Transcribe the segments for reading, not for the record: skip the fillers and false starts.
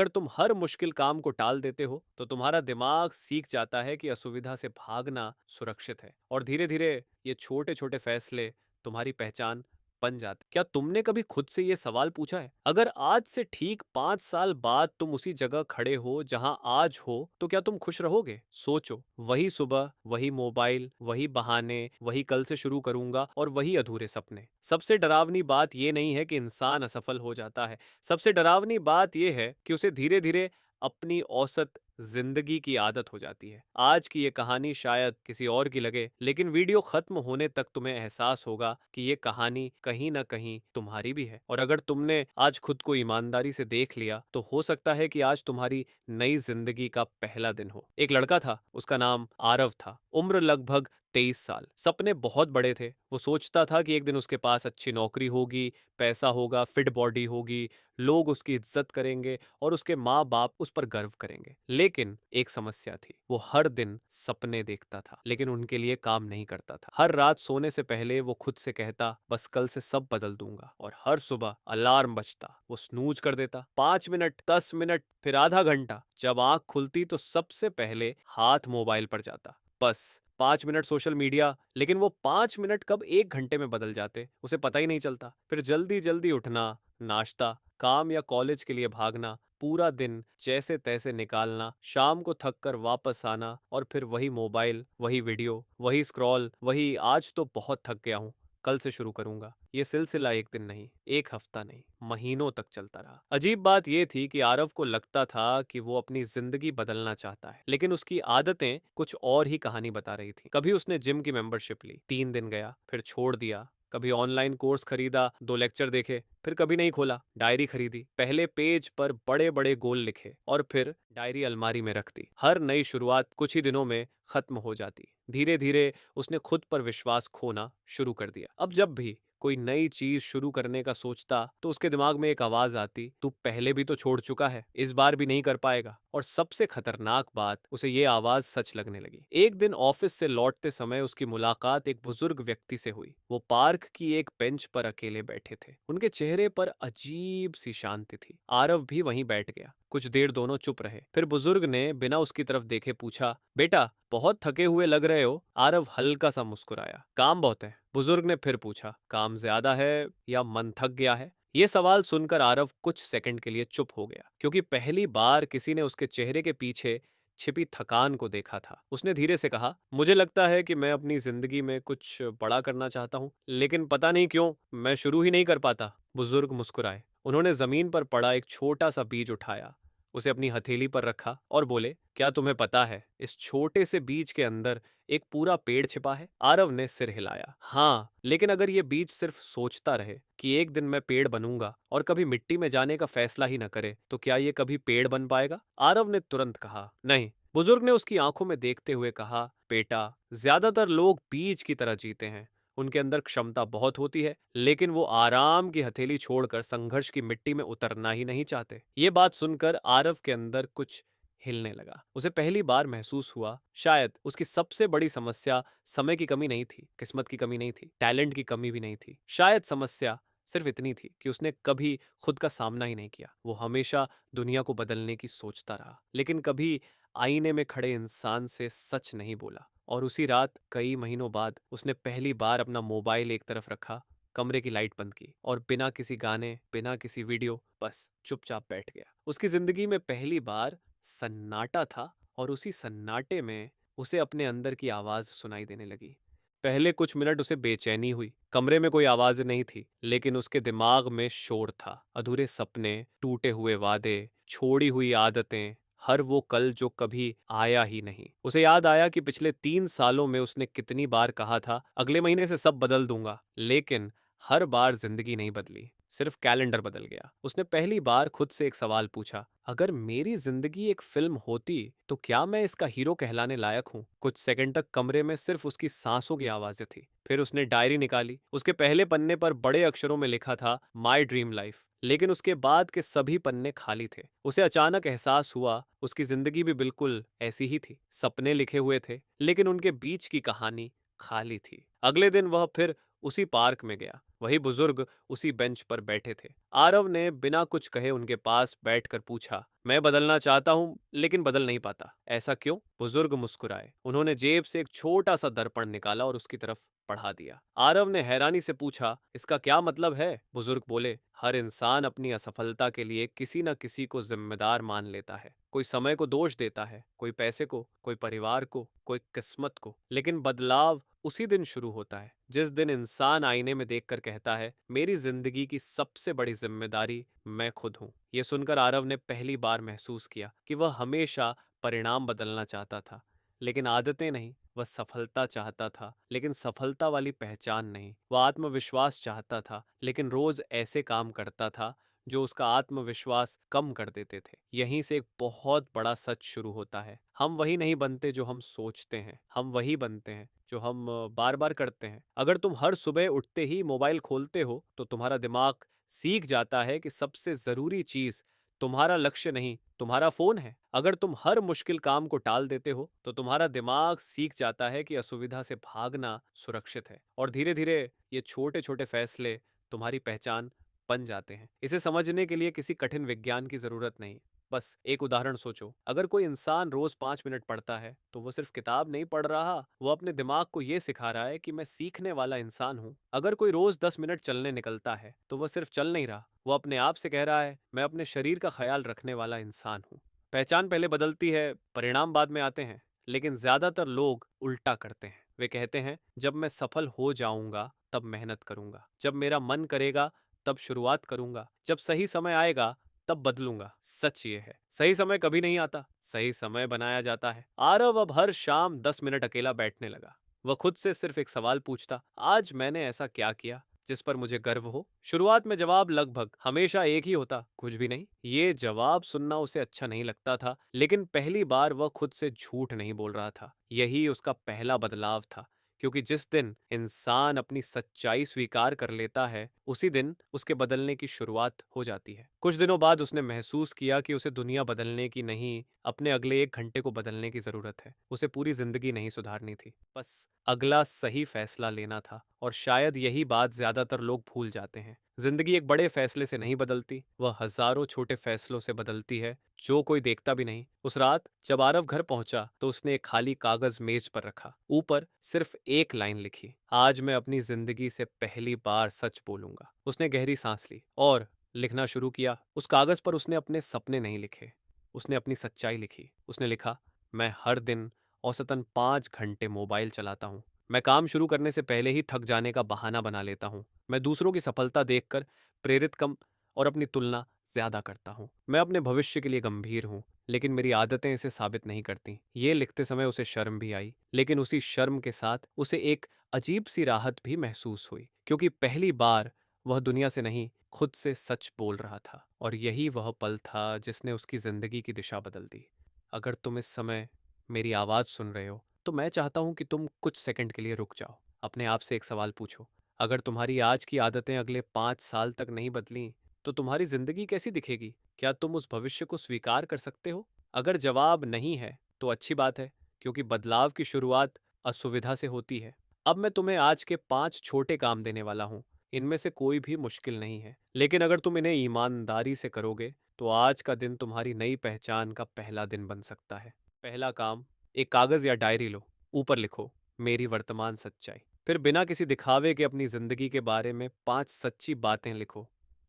अगर तुम हर मुश्किल काम को टाल देते हो तो तुम्हारा दिमाग सीख जाता है कि असुविधा से भागना सुरक्षित है, और धीरे धीरे ये छोटे छोटे फैसले तुम्हारी पहचान बन जाते। क्या तुमने कभी खुद से ये सवाल पूछा है, अगर आज से ठीक 5 साल बाद तुम उसी जगह खड़े हो जहां आज हो, तो क्या तुम खुश रहोगे? सोचो, वही सुबह, वही मोबाइल, वही बहाने, वही कल से शुरू करूंगा और वही अधूरे सपने। सबसे डरावनी बात यह नहीं है कि इंसान असफल हो जाता है, सबसे डरावनी बात यह है कि उसे धीरे धीरे अपनी औसत जिंदगी की आदत हो जाती है। आज की ये कहानी शायद किसी और की लगे, लेकिन वीडियो खत्म होने तक तुम्हें एहसास होगा कि ये कहानी कहीं ना कहीं तुम्हारी भी है। और अगर तुमने आज खुद को ईमानदारी से देख लिया, तो हो सकता है कि आज तुम्हारी नई जिंदगी का पहला दिन हो। एक लड़का था, उसका नाम आरव था। उम्र लगभग 23 साल। सपने बहुत बड़े थे। वो सोचता था कि एक दिन उसके पास अच्छी नौकरी होगी, पैसा होगा, फिट बॉडी होगी, लोग उसकी इज्जत करेंगे और उसके माँ बाप उस पर गर्व करेंगे। लेकिन एक समस्या थी, वो हर दिन सपने देखता था लेकिन उनके लिए काम नहीं करता था। हर रात सोने से पहले वो खुद से कहता, बस कल से सब बदल दूंगा। और हर सुबह अलार्म बजता, वो स्नूज कर देता। 5 मिनट, 10 मिनट, फिर आधा घंटा। जब आंख खुलती तो सबसे पहले हाथ मोबाइल पर जाता। बस 5 मिनट सोशल मीडिया, लेकिन वो 5 मिनट कब 1 घंटे में बदल जाते उसे पता ही नहीं चलता। फिर जल्दी जल्दी उठना, नाश्ता, काम या कॉलेज के लिए भागना, पूरा दिन जैसे तैसे निकालना, शाम को थक कर वापस आना और फिर वही मोबाइल, वही वीडियो, वही स्क्रॉल, वही आज तो बहुत थक गया हूं, कल से शुरू करूंगा। ये सिलसिला एक दिन नहीं, एक हफ्ता नहीं, महीनों तक चलता रहा। अजीब बात यह थी कि आरव को लगता था कि वो अपनी जिंदगी बदलना चाहता है, लेकिन उसकी आदतें कुछ और ही कहानी बता रही थी। कभी उसने जिम की मेंबरशिप ली, 3 दिन गया, फिर छोड़ दिया। कभी ऑनलाइन कोर्स खरीदा, 2 लेक्चर देखे, फिर कभी नहीं खोला। डायरी खरीदी, पहले पेज पर बड़े बड़े गोल लिखे और फिर डायरी अलमारी में रख दी। हर नई शुरुआत कुछ ही दिनों में खत्म हो जाती। धीरे धीरे उसने खुद पर विश्वास खोना शुरू कर दिया। अब जब भी कोई नई चीज शुरू करने का सोचता तो उसके दिमाग में एक आवाज आती, तू पहले भी तो छोड़ चुका है, इस बार भी नहीं कर पाएगा। और सबसे खतरनाक बात, उसे ये आवाज सच लगने लगी। एक दिन ऑफिस से लौटते समय उसकी मुलाकात एक बुजुर्ग व्यक्ति से हुई। वो पार्क की एक बेंच पर अकेले बैठे थे। उनके चेहरे पर अजीब सी शांति थी। आरव भी वहीं बैठ गया। कुछ देर दोनों चुप रहे। फिर बुजुर्ग ने बिना उसकी तरफ देखे पूछा, बेटा बहुत थके हुए लग रहे हो। आरव हल्का सा मुस्कुराया, काम बहुत है। बुजुर्ग ने फिर पूछा, काम ज्यादा है या मन थक गया है? ये सवाल सुनकर आरव कुछ सेकंड के लिए चुप हो गया, क्योंकि पहली बार किसी ने उसके चेहरे के पीछे छिपी थकान को देखा था। उसने धीरे से कहा, मुझे लगता है कि मैं अपनी जिंदगी में कुछ बड़ा करना चाहता हूँ, लेकिन पता नहीं क्यों मैं शुरू ही नहीं कर पाता। बुजुर्ग मुस्कुराए। उन्होंने जमीन पर पड़ा एक छोटा सा बीज उठाया, उसे अपनी हथेली पर रखा और बोले, क्या तुम्हें पता है इस छोटे से बीज के अंदर एक पूरा पेड़ छिपा है? आरव ने सिर हिलाया। हाँ, लेकिन अगर ये बीज सिर्फ सोचता रहे कि एक दिन मैं पेड़ बनूंगा और कभी मिट्टी में जाने का फैसला ही न करे, तो क्या ये कभी पेड़ बन पाएगा? आरव ने तुरंत कहा, नहीं। बुजुर्ग ने उसकी आंखों में देखते हुए कहा, बेटा, ज्यादातर लोग बीज की तरह जीते हैं। उनके अंदर क्षमता बहुत होती है, लेकिन वो आराम की हथेली छोड़कर संघर्ष की मिट्टी में उतरना ही नहीं चाहते। ये बात सुनकर आरव के अंदर कुछ हिलने लगा। उसे पहली बार महसूस हुआ, शायद उसकी सबसे बड़ी समस्या समय की कमी नहीं थी, किस्मत की कमी नहीं थी, टैलेंट की कमी भी नहीं थी। शायद समस्या सिर्फ इतनी थी कि उसने कभी खुद का सामना ही नहीं किया। वो हमेशा दुनिया को बदलने की सोचता रहा, लेकिन कभी आईने में खड़े इंसान से सच नहीं बोला। और उसी रात कई महीनों बाद उसने पहली बार अपना मोबाइल एक तरफ रखा, कमरे की लाइट बंद की और बिना किसी गाने, बिना किसी वीडियो, बस चुपचाप बैठ गया। उसकी जिंदगी में पहली बार सन्नाटा था, और उसी सन्नाटे में उसे अपने अंदर की आवाज सुनाई देने लगी। पहले कुछ मिनट उसे बेचैनी हुई। कमरे में कोई आवाज नहीं थी, लेकिन उसके दिमाग में शोर था। अधूरे सपने, टूटे हुए वादे, छोड़ी हुई आदतें, हर वो कल जो कभी आया ही नहीं। उसे याद आया कि पिछले 3 सालों में उसने कितनी बार कहा था, अगले महीने से सब बदल दूंगा, लेकिन हर बार जिंदगी नहीं बदली, सिर्फ कैलेंडर बदल गया। उसने पहली बार खुद से एक सवाल पूछा, अगर मेरी जिंदगी एक फिल्म होती तो क्या मैं इसका हीरो कहलाने लायक हूँ? कुछ सेकंड तक कमरे में सिर्फ उसकी सांसों की आवाजें थी। फिर उसने डायरी निकाली। उसके पहले पन्ने पर बड़े अक्षरों में लिखा था, माई ड्रीम लाइफ, लेकिन उसके बाद के सभी पन्ने खाली थे। उसे अचानक एहसास हुआ, उसकी जिंदगी भी बिल्कुल ऐसी ही थी। सपने लिखे हुए थे, लेकिन उनके बीच की कहानी खाली थी। अगले दिन वह फिर उसी पार्क में गया। वही बुजुर्ग उसी बेंच पर बैठे थे। आरव ने बिना कुछ कहे उनके पास बैठकर पूछा, मैं बदलना चाहता हूं लेकिन बदल नहीं पाता। ऐसा क्यों? बुजुर्ग मुस्कुराए। उन्होंने जेब से एक छोटा सा दर्पण निकाला और उसकी तरफ बढ़ा दिया। आरव ने हैरानी से पूछा, इसका क्या मतलब है? बुजुर्ग बोले, हर इंसान अपनी असफलता के लिए किसी न किसी को जिम्मेदार मान लेता है। कोई समय को दोष देता है, कोई पैसे को, कोई परिवार को, कोई किस्मत को। लेकिन बदलाव उसी दिन शुरू होता है जिस दिन इंसान आईने में देखकर कहता है, मेरी जिंदगी की सबसे बड़ी जिम्मेदारी मैं खुद हूं। यह सुनकर आरव ने पहली बार महसूस किया कि वह हमेशा परिणाम बदलना चाहता था, लेकिन आदतें नहीं। वह सफलता चाहता था, लेकिन सफलता वाली पहचान नहीं। वह आत्मविश्वास चाहता था, लेकिन रोज ऐसे काम करता था जो उसका आत्मविश्वास कम कर देते थे। यहीं से एक बहुत बड़ा सच शुरू होता है। हम वही नहीं बनते जो हम सोचते हैं, हम वही बनते हैं जो हम बार बार करते हैं। अगर तुम हर सुबह उठते ही मोबाइल खोलते हो तो तुम्हारा दिमाग सीख जाता है कि सबसे जरूरी चीज तुम्हारा लक्ष्य नहीं, तुम्हारा फोन है। अगर तुम हर मुश्किल काम को टाल देते हो तो तुम्हारा दिमाग सीख जाता है कि असुविधा से भागना सुरक्षित है। और धीरे धीरे ये छोटे छोटे फैसले तुम्हारी पहचान बन जाते हैं। इसे समझने के लिए किसी कठिन विज्ञान की जरूरत नहीं। बस एक उदाहरण सोचो, अगर कोई इंसान रोज 5 मिनट पढ़ता है तो वो सिर्फ किताब नहीं पढ़ रहा, वो अपने दिमाग को ये सिखा रहा है कि मैं सीखने वाला इंसान हूँ। अगर कोई रोज 10 मिनट चलने निकलता है तो वह सिर्फ चल नहीं रहा, वो अपने आप से कह रहा है, मैं अपने शरीर का ख्याल रखने वाला इंसान हूँ। पहचान पहले बदलती है, परिणाम बाद में आते हैं। लेकिन ज्यादातर लोग उल्टा करते हैं। वे कहते हैं, जब मैं सफल हो जाऊंगा तब मेहनत करूंगा, जब मेरा मन करेगा तब शुरुआत करूंगा, जब सही समय आएगा तब बदलूंगा। सच ये है, सही समय कभी नहीं आता, सही समय बनाया जाता है। आरव अब हर शाम 10 मिनट अकेला बैठने लगा। वह खुद से सिर्फ एक सवाल पूछता, आज मैंने ऐसा क्या किया जिस पर मुझे गर्व हो? शुरुआत में जवाब लगभग हमेशा एक ही होता, कुछ भी नहीं। ये जवाब सुनना उसे अच्छा नहीं लगता था, लेकिन पहली बार वह खुद से झूठ नहीं बोल रहा था। यही उसका पहला बदलाव था, क्योंकि जिस दिन इंसान अपनी सच्चाई स्वीकार कर लेता है उसी दिन उसके बदलने की शुरुआत हो जाती है। कुछ दिनों बाद उसने महसूस किया कि उसे दुनिया बदलने की नहीं, अपने अगले 1 घंटे को बदलने की जरूरत है। उसे पूरी जिंदगी नहीं सुधारनी थी, बस अगला सही फैसला लेना था। और शायद यही बात ज्यादातर लोग भूल जाते हैं। जिंदगी एक बड़े फैसले से नहीं बदलती, वह हजारों छोटे फैसलों से बदलती है जो कोई देखता भी नहीं। उस रात जब आरव घर पहुंचा तो उसने एक खाली कागज मेज पर रखा। ऊपर सिर्फ एक लाइन लिखी, आज मैं अपनी जिंदगी से पहली बार सच बोलूंगा। उसने गहरी सांस ली और लिखना शुरू किया। उस कागज पर उसने अपने सपने नहीं लिखे, उसने अपनी सच्चाई लिखी। उसने लिखा, मैं हर दिन औसतन 5 घंटे मोबाइल चलाता हूँ। मैं काम शुरू करने से पहले ही थक जाने का बहाना बना लेता हूँ। मैं दूसरों की सफलता देखकर प्रेरित कम और अपनी तुलना ज्यादा करता हूँ। मैं अपने भविष्य के लिए गंभीर हूँ, लेकिन मेरी आदतें इसे साबित नहीं करती। ये लिखते समय उसे शर्म भी आई, लेकिन उसी शर्म के साथ उसे एक अजीब सी राहत भी महसूस हुई, क्योंकि पहली बार वह दुनिया से नहीं, खुद से सच बोल रहा था। और यही वह पल था जिसने उसकी जिंदगी की दिशा बदल दी। अगर तुम इस समय मेरी आवाज सुन रहे हो तो मैं चाहता हूं कि तुम कुछ सेकंड के लिए रुक जाओ। अपने आप से एक सवाल पूछो, अगर तुम्हारी आज की आदतें अगले 5 साल तक नहीं बदली तो तुम्हारी जिंदगी कैसी दिखेगी? क्या तुम उस भविष्य को स्वीकार कर सकते हो? अगर जवाब नहीं है तो अच्छी बात है, क्योंकि बदलाव की शुरुआत असुविधा से होती है। अब मैं तुम्हें आज के 5 छोटे काम देने वाला हूँ। इनमें से कोई भी मुश्किल नहीं है, लेकिन अगर तुम इन्हें ईमानदारी से करोगे तो आज का दिन तुम्हारी नई पहचान का पहला दिन बन सकता है। पहला काम, एक कागज या डायरी लो। ऊपर लिखो, मेरी वर्तमान सच्चाई। फिर बिना किसी दिखावे के अपनी जिंदगी के बारे में 5 सच्ची बातें लिखो,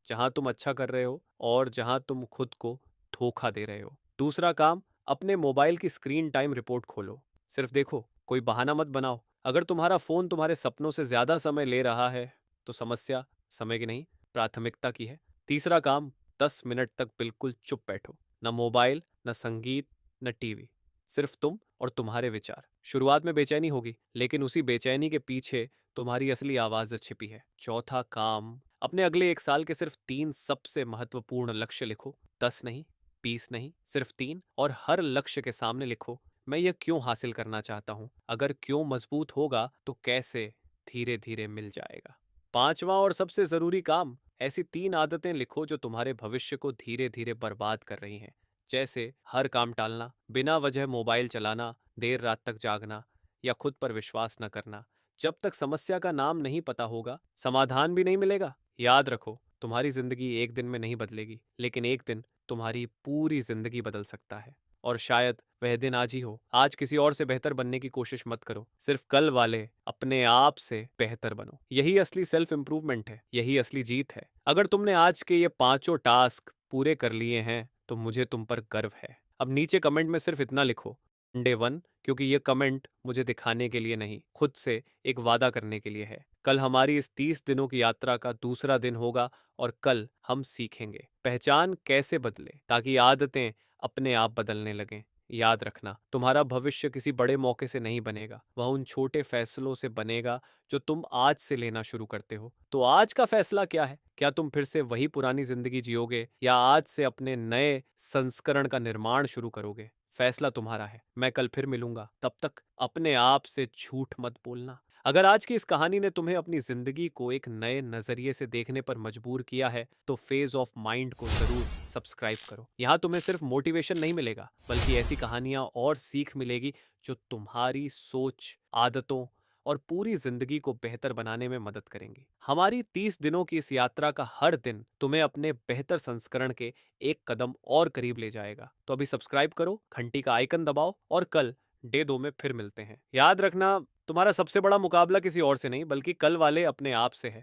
जहां तुम अच्छा कर रहे हो और जहां तुम खुद को धोखा दे रहे हो। दूसरा काम, अपने मोबाइल की स्क्रीन टाइम रिपोर्ट खोलो। सिर्फ देखो, कोई बहाना मत बनाओ। अगर तुम्हारा फोन तुम्हारे सपनों से ज्यादा समय ले रहा है तो समस्या समय की नहीं, प्राथमिकता की है। तीसरा काम, 10 मिनट तक बिल्कुल चुप बैठो। न मोबाइल, न संगीत, न टीवी, सिर्फ तुम और तुम्हारे विचार। शुरुआत में बेचैनी होगी, लेकिन उसी बेचैनी के पीछे तुम्हारी असली आवाज छिपी है। चौथा काम, अपने अगले 1 साल के सिर्फ 3 सबसे महत्वपूर्ण लक्ष्य लिखो। 10 नहीं, 20 नहीं, सिर्फ 3। और हर लक्ष्य के सामने लिखो, मैं यह क्यों हासिल करना चाहता हूँ। अगर क्यों मजबूत होगा तो कैसे धीरे धीरे मिल जाएगा। पांचवा और सबसे जरूरी काम, ऐसी 3 आदतें लिखो जो तुम्हारे भविष्य को धीरे धीरे बर्बाद कर रही हैं। जैसे हर काम टालना, बिना वजह मोबाइल चलाना, देर रात तक जागना, या खुद पर विश्वास न करना। जब तक समस्या का नाम नहीं पता होगा, समाधान भी नहीं मिलेगा। याद रखो, तुम्हारी जिंदगी एक दिन में नहीं बदलेगी, लेकिन एक दिन तुम्हारी पूरी जिंदगी बदल सकता है। और शायद वह दिन आज ही हो। आज किसी और से बेहतर बनने की कोशिश मत करो, सिर्फ कल वाले अपने आप से बेहतर बनो। यही असली सेल्फ इंप्रूवमेंट है, यही असली जीत है। अगर तुमने आज के ये पांचों टास्क पूरे कर लिए हैं तो मुझे तुम पर गर्व है। अब नीचे कमेंट में सिर्फ इतना लिखो, डे 1, क्योंकि ये कमेंट मुझे दिखाने के लिए नहीं, खुद से एक वादा करने के लिए है। कल हमारी इस 30 दिनों की यात्रा का दूसरा दिन होगा और कल हम सीखेंगे पहचान कैसे बदले ताकि आदतें अपने आप बदलने लगें। याद रखना, तुम्हारा भविष्य किसी बड़े मौके से नहीं बनेगा, वह उन छोटे फैसलों से बनेगा जो तुम आज से लेना शुरू करते हो। तो आज का फैसला क्या है? क्या तुम फिर से वही पुरानी जिंदगी जियोगे या आज से अपने नए संस्करण का निर्माण शुरू करोगे? फैसला तुम्हारा है। मैं कल फिर मिलूंगा, तब तक अपने आप से झूठ मत बोलना। अगर आज की इस कहानी ने तुम्हें अपनी जिंदगी को एक नए नजरिए से देखने पर मजबूर किया है तो फेज ऑफ माइंड को जरूर सब्सक्राइब करो। यहाँ तुम्हें सिर्फ मोटिवेशन नहीं मिलेगा, बल्कि ऐसी कहानियां और सीख मिलेगी जो तुम्हारी सोच, आदतों और पूरी जिंदगी को बेहतर बनाने में मदद करेंगी। हमारी 30 दिनों की इस यात्रा का हर दिन तुम्हें अपने बेहतर संस्करण के एक कदम और करीब ले जाएगा। तो अभी सब्सक्राइब करो, घंटी का आइकन दबाओ और कल डे 2 में फिर मिलते हैं। याद रखना, तुम्हारा सबसे बड़ा मुकाबला किसी और से नहीं बल्कि कल वाले अपने आप से है।